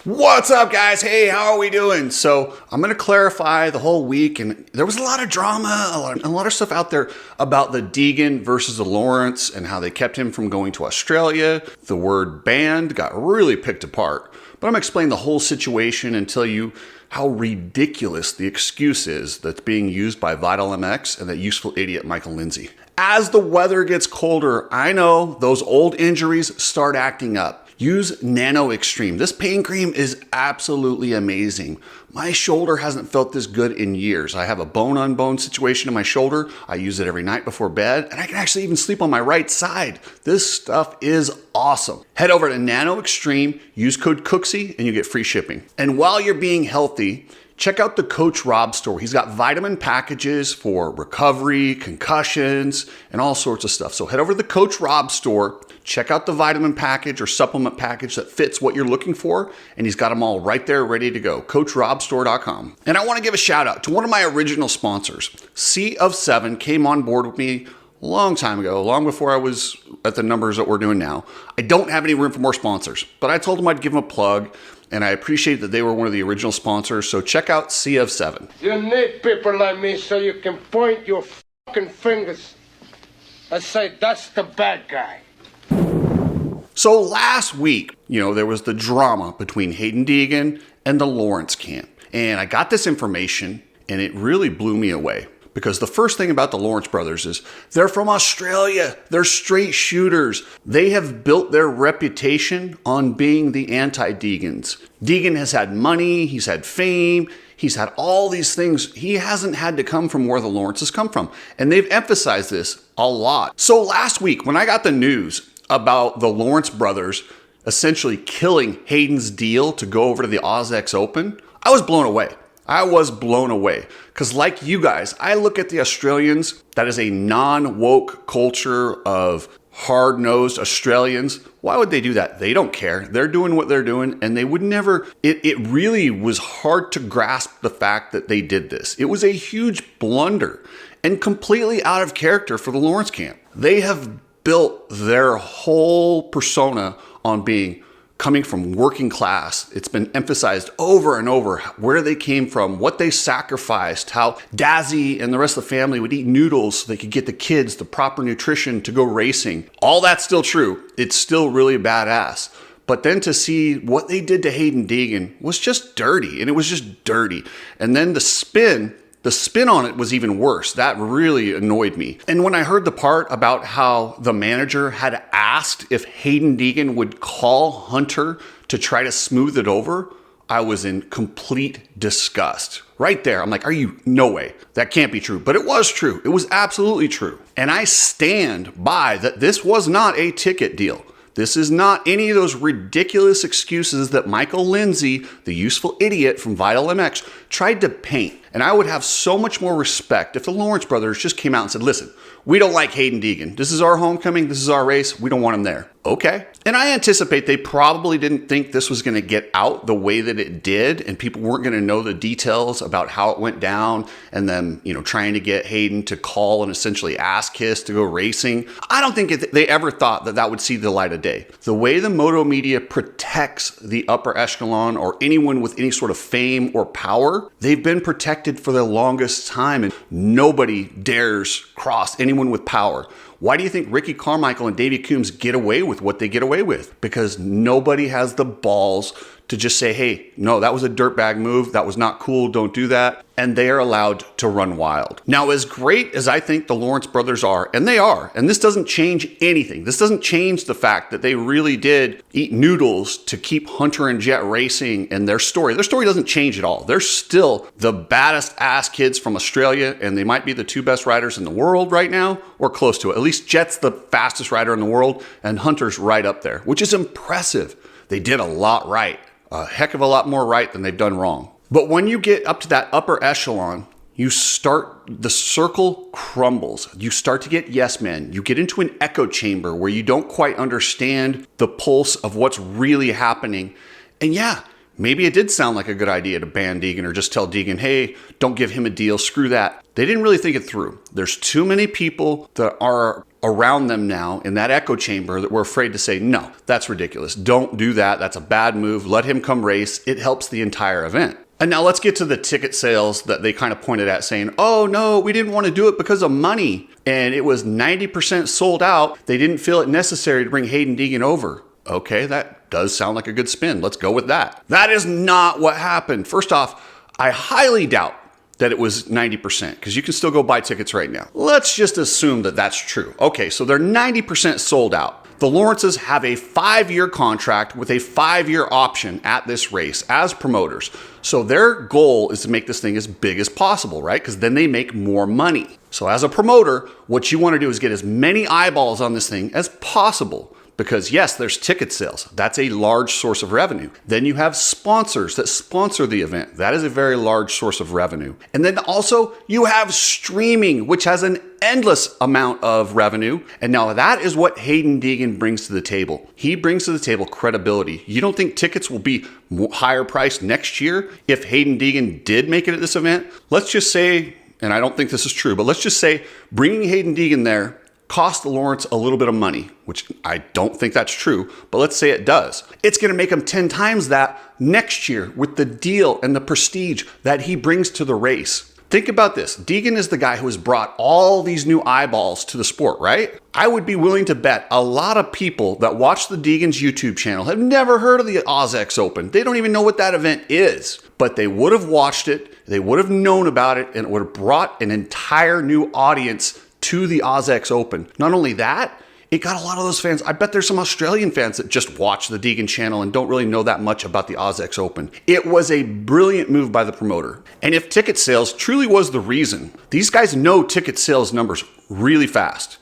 What's up, guys? Hey, how are we doing? So I'm going to clarify the whole week, and there was a lot of drama, a lot of stuff out there about the Deegan versus the Lawrence and how they kept him from going to Australia. The word banned got really picked apart, but I'm going to explain the whole situation and tell you how ridiculous the excuse is that's being used by Vital MX and that useful idiot Michael Lindsay. As the weather gets colder, I know those old injuries start acting up. Use Nano Extreme. This pain cream is absolutely amazing. My shoulder hasn't felt this good in years. I have a bone-on-bone situation in my shoulder. I use it every night before bed, and I can actually even sleep on my right side. This stuff is awesome. Head over to Nano Extreme, use code Cooksey, and you get free shipping. And while you're being healthy, check out the Coach Rob store. He's got vitamin packages for recovery, concussions, and all sorts of stuff. So head over to the Coach Rob store, check out the vitamin package or supplement package that fits what you're looking for, and he's got them all right there ready to go. CoachRobStore.com. And I want to give a shout out to one of my original sponsors. C of 7 came on board with me a long time ago, long before I was at the numbers that we're doing now. I don't have any room for more sponsors, but I told them I'd give them a plug, and I appreciate that they were one of the original sponsors, so check out C of 7. You need people like me so you can point your fucking fingers and say, that's the bad guy. So last week, there was the drama between Hayden Deegan and the Lawrence camp. And I got this information, and it really blew me away. Because the first thing about the Lawrence brothers is they're from Australia. They're straight shooters. They have built their reputation on being the anti-Deegans. Deegan has had money. He's had fame. He's had all these things. He hasn't had to come from where the Lawrences come from. And they've emphasized this a lot. So last week, when I got the news about the Lawrence brothers essentially killing Hayden's deal to go over to the AusX Open, I was blown away. Because like you guys, I look at the Australians, that is a non-woke culture of hard-nosed Australians. Why would they do that? They don't care. They're doing what they're doing, and they would never... It really was hard to grasp the fact that they did this. It was a huge blunder and completely out of character for the Lawrence camp. They have built their whole persona on coming from working class. It's been emphasized over and over where they came from, what they sacrificed, how Dazzy and the rest of the family would eat noodles so they could get the kids the proper nutrition to go racing. All that's still true. It's still really badass. But then to see what they did to Hayden Deegan was just dirty, and it was just dirty. And then the spin on it was even worse. That really annoyed me. And when I heard the part about how the manager had asked if Hayden Deegan would call Hunter to try to smooth it over, I was in complete disgust. Right there, I'm like, no way. That can't be true. But it was true. It was absolutely true. And I stand by that this was not a ticket deal. This is not any of those ridiculous excuses that Michael Lindsay, the useful idiot from Vital MX, tried to paint. And I would have so much more respect if the Lawrence brothers just came out and said, listen, we don't like Hayden Deegan. This is our homecoming. This is our race. We don't want him there. Okay. And I anticipate they probably didn't think this was going to get out the way that it did, and people weren't going to know the details about how it went down, and then, trying to get Hayden to call and essentially ass kiss to go racing. I don't think they ever thought that would see the light of day. The way the moto media protects the upper echelon or anyone with any sort of fame or power, they've been protected for the longest time, and nobody dares cross anyone with power. Why do you think Ricky Carmichael and Davey Coombs get away with what they get away with? Because nobody has the balls to just say, hey, no, that was a dirtbag move. That was not cool. Don't do that. And they are allowed to run wild. Now, as great as I think the Lawrence brothers are, and they are, and this doesn't change anything. This doesn't change the fact that they really did eat noodles to keep Hunter and Jet racing, and their story doesn't change at all. They're still the baddest ass kids from Australia, and they might be the two best riders in the world right now, or close to it. At least Jet's the fastest rider in the world, and Hunter's right up there, which is impressive. They did a lot right. A heck of a lot more right than they've done wrong. But when you get up to that upper echelon, the circle crumbles. You start to get yes men. You get into an echo chamber where you don't quite understand the pulse of what's really happening. And yeah, Maybe it did sound like a good idea to ban Deegan or just tell Deegan, hey, don't give him a deal, screw that. They didn't really think it through. There's too many people that are around them now in that echo chamber that were afraid to say, no, that's ridiculous. Don't do that. That's a bad move. Let him come race. It helps the entire event. And now let's get to the ticket sales that they kind of pointed at saying, oh no, we didn't want to do it because of money. And it was 90% sold out. They didn't feel it necessary to bring Hayden Deegan over. Okay, that does sound like a good spin. Let's go with that. That is not what happened. First off, I highly doubt that it was 90% because you can still go buy tickets right now. Let's just assume that that's true. Okay, so they're 90% sold out. The Lawrences have a 5-year contract with a 5-year option at this race as promoters. So their goal is to make this thing as big as possible, right? Because then they make more money. So as a promoter, what you want to do is get as many eyeballs on this thing as possible. Because yes, there's ticket sales. That's a large source of revenue. Then you have sponsors that sponsor the event. That is a very large source of revenue. And then also you have streaming, which has an endless amount of revenue. And now that is what Hayden Deegan brings to the table. He brings to the table credibility. You don't think tickets will be higher priced next year if Hayden Deegan did make it at this event? Let's just say, and I don't think this is true, but let's just say bringing Hayden Deegan there cost the Lawrence a little bit of money, which I don't think that's true, but let's say it does. It's going to make him 10 times that next year with the deal and the prestige that he brings to the race. Think about this. Deegan is the guy who has brought all these new eyeballs to the sport, right? I would be willing to bet a lot of people that watch the Deegan's YouTube channel have never heard of the OzX Open. They don't even know what that event is, but they would have watched it, they would have known about it, and it would have brought an entire new audience to the OzX Open. Not only that, it got a lot of those fans. I bet there's some Australian fans that just watch the Deegan channel and don't really know that much about the OzX Open. It was a brilliant move by the promoter. And if ticket sales truly was the reason, these guys know ticket sales numbers really fast.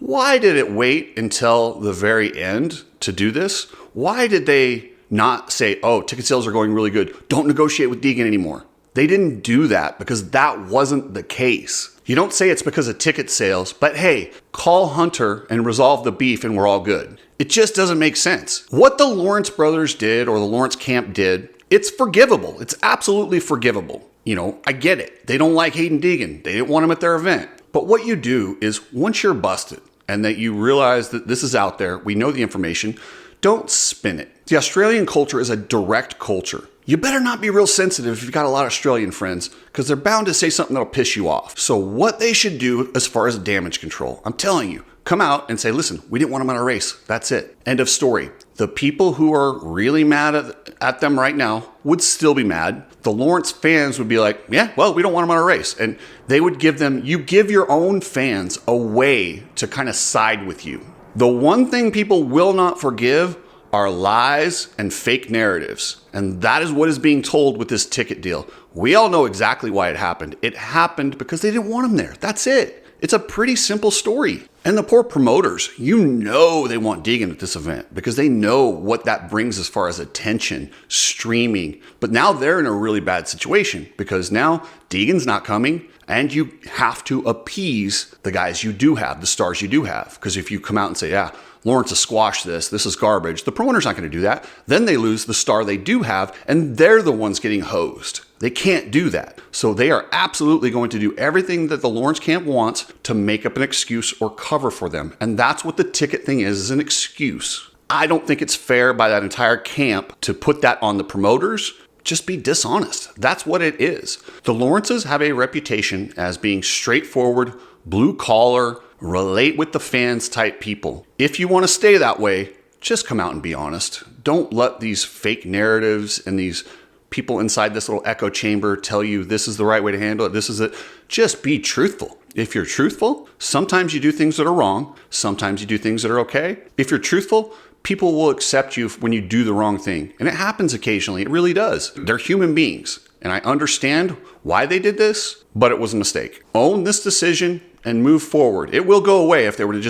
Why did it wait until the very end to do this? Why did they not say, oh, ticket sales are going really good, don't negotiate with Deegan anymore? They didn't do that because that wasn't the case. You don't say it's because of ticket sales, but hey, call Hunter and resolve the beef and we're all good. It just doesn't make sense. What the Lawrence brothers did or the Lawrence camp did, it's forgivable. It's absolutely forgivable. You know, I get it. They don't like Hayden Deegan. They didn't want him at their event. But what you do is once you're busted and that you realize that this is out there, we know the information, don't spin it. The Australian culture is a direct culture. You better not be real sensitive if you've got a lot of Australian friends because they're bound to say something that'll piss you off. So what they should do as far as damage control, I'm telling you, come out and say, listen, we didn't want him on our race. That's it. End of story. The people who are really mad at them right now would still be mad. The Lawrence fans would be like, yeah, well, we don't want him on our race. And they would give them, you give your own fans a way to kind of side with you. The one thing people will not forgive are lies and fake narratives. And that is what is being told with this ticket deal. We all know exactly why it happened. It happened because they didn't want him there. That's it. It's a pretty simple story. And the poor promoters, you know they want Deegan at this event because they know what that brings as far as attention, streaming. But now they're in a really bad situation because now Deegan's not coming and you have to appease the guys you do have, the stars you do have. Because if you come out and say, yeah, Lawrence has squashed this is garbage, the promoter's not going to do that. Then they lose the star they do have, and they're the ones getting hosed. They can't do that. So they are absolutely going to do everything that the Lawrence camp wants to make up an excuse or cover for them. And that's what the ticket thing is an excuse. I don't think it's fair by that entire camp to put that on the promoters. Just be dishonest. That's what it is. The Lawrences have a reputation as being straightforward, blue collar, relate with the fans type people. If you want to stay that way, just come out and be honest. Don't let these fake narratives and these people inside this little echo chamber tell you this is the right way to handle it. This is it. Just be truthful. If you're truthful, sometimes you do things that are wrong. Sometimes you do things that are okay. If you're truthful, people will accept you when you do the wrong thing. And it happens occasionally. It really does. They're human beings. And I understand why they did this, but it was a mistake. Own this decision and move forward. It will go away if they would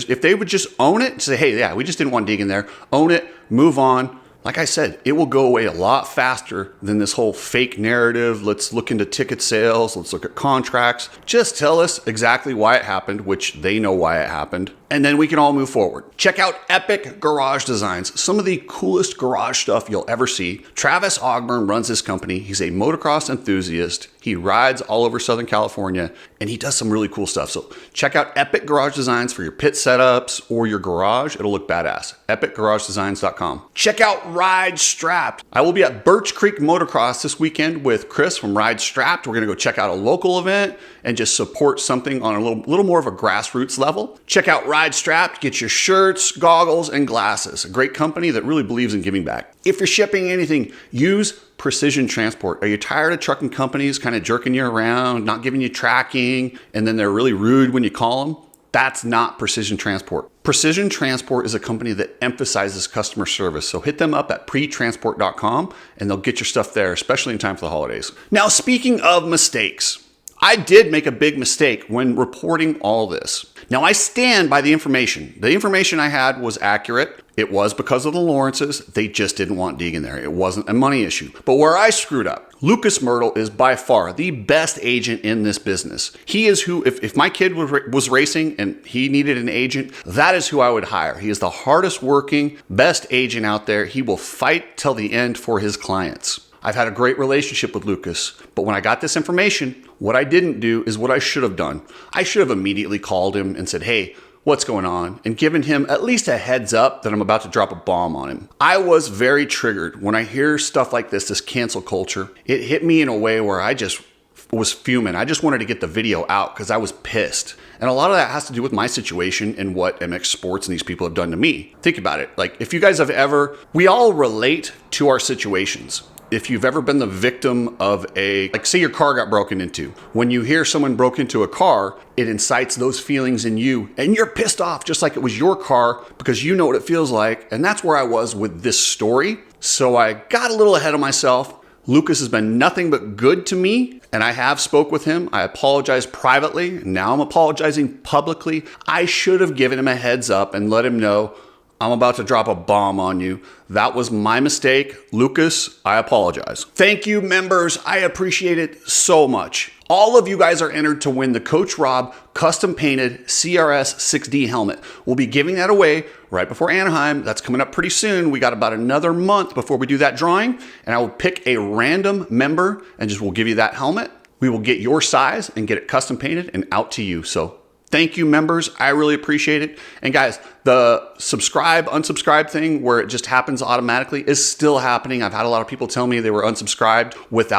just own it and say, hey, yeah, we just didn't want Deegan there. Own it, move on. Like I said, it will go away a lot faster than this whole fake narrative. Let's look into ticket sales. Let's look at contracts. Just tell us exactly why it happened, which they know why it happened. and then we can all move forward. Check out Epic Garage Designs, some of the coolest garage stuff you'll ever see. Travis Ogburn runs this company. He's a motocross enthusiast. He rides all over Southern California, and he does some really cool stuff. So check out Epic Garage Designs for your pit setups or your garage. It'll look badass. EpicGarageDesigns.com. Check out Ride Strapped. I will be at Birch Creek Motocross this weekend with Chris from Ride Strapped. We're gonna go check out a local event and just support something on a little more of a grassroots level. Check out Ride Strapped. Get your shirts, goggles, and glasses. A great company that really believes in giving back. If you're shipping anything, use Precision Transport. Are you tired of trucking companies kind of jerking you around, not giving you tracking, and then they're really rude when you call them? That's not Precision Transport. Precision Transport is a company that emphasizes customer service. So hit them up at pretransport.com and they'll get your stuff there, especially in time for the holidays. Now, speaking of mistakes, I did make a big mistake when reporting all this. Now, I stand by the information. The information I had was accurate. It was because of the Lawrences. They just didn't want Deegan there. It wasn't a money issue. But where I screwed up, Lucas Myrtle is by far the best agent in this business. He is who, if my kid was racing and he needed an agent, that is who I would hire. He is the hardest working, best agent out there. He will fight till the end for his clients. I've had a great relationship with Lucas, but when I got this information, what I didn't do is what I should have done. I should have immediately called him and said, hey, what's going on? And given him at least a heads up that I'm about to drop a bomb on him. I was very triggered when I hear stuff like this cancel culture. It hit me in a way where I just was fuming. I just wanted to get the video out because I was pissed. And a lot of that has to do with my situation and what MX Sports and these people have done to me. Think about it. Like, if you guys have ever, we all relate to our situations. If you've ever been the victim of say your car got broken into. When you hear someone broke into a car, it incites those feelings in you and you're pissed off just like it was your car because you know what it feels like. And that's where I was with this story. So I got a little ahead of myself. Lucas has been nothing but good to me, and I have spoke with him. I apologized privately. Now I'm apologizing publicly. I should have given him a heads up and let him know I'm about to drop a bomb on you. That was my mistake. Lucas, I apologize. Thank you, members. I appreciate it so much. All of you guys are entered to win the Coach Rob custom painted CRS 6D helmet. We'll be giving that away right before Anaheim. That's coming up pretty soon. We got about another month before we do that drawing, and I will pick a random member and just will give you that helmet. We will get your size and get it custom painted and out to you. So thank you, members. I really appreciate it. And guys, the subscribe, unsubscribe thing where it just happens automatically is still happening. I've had a lot of people tell me they were unsubscribed without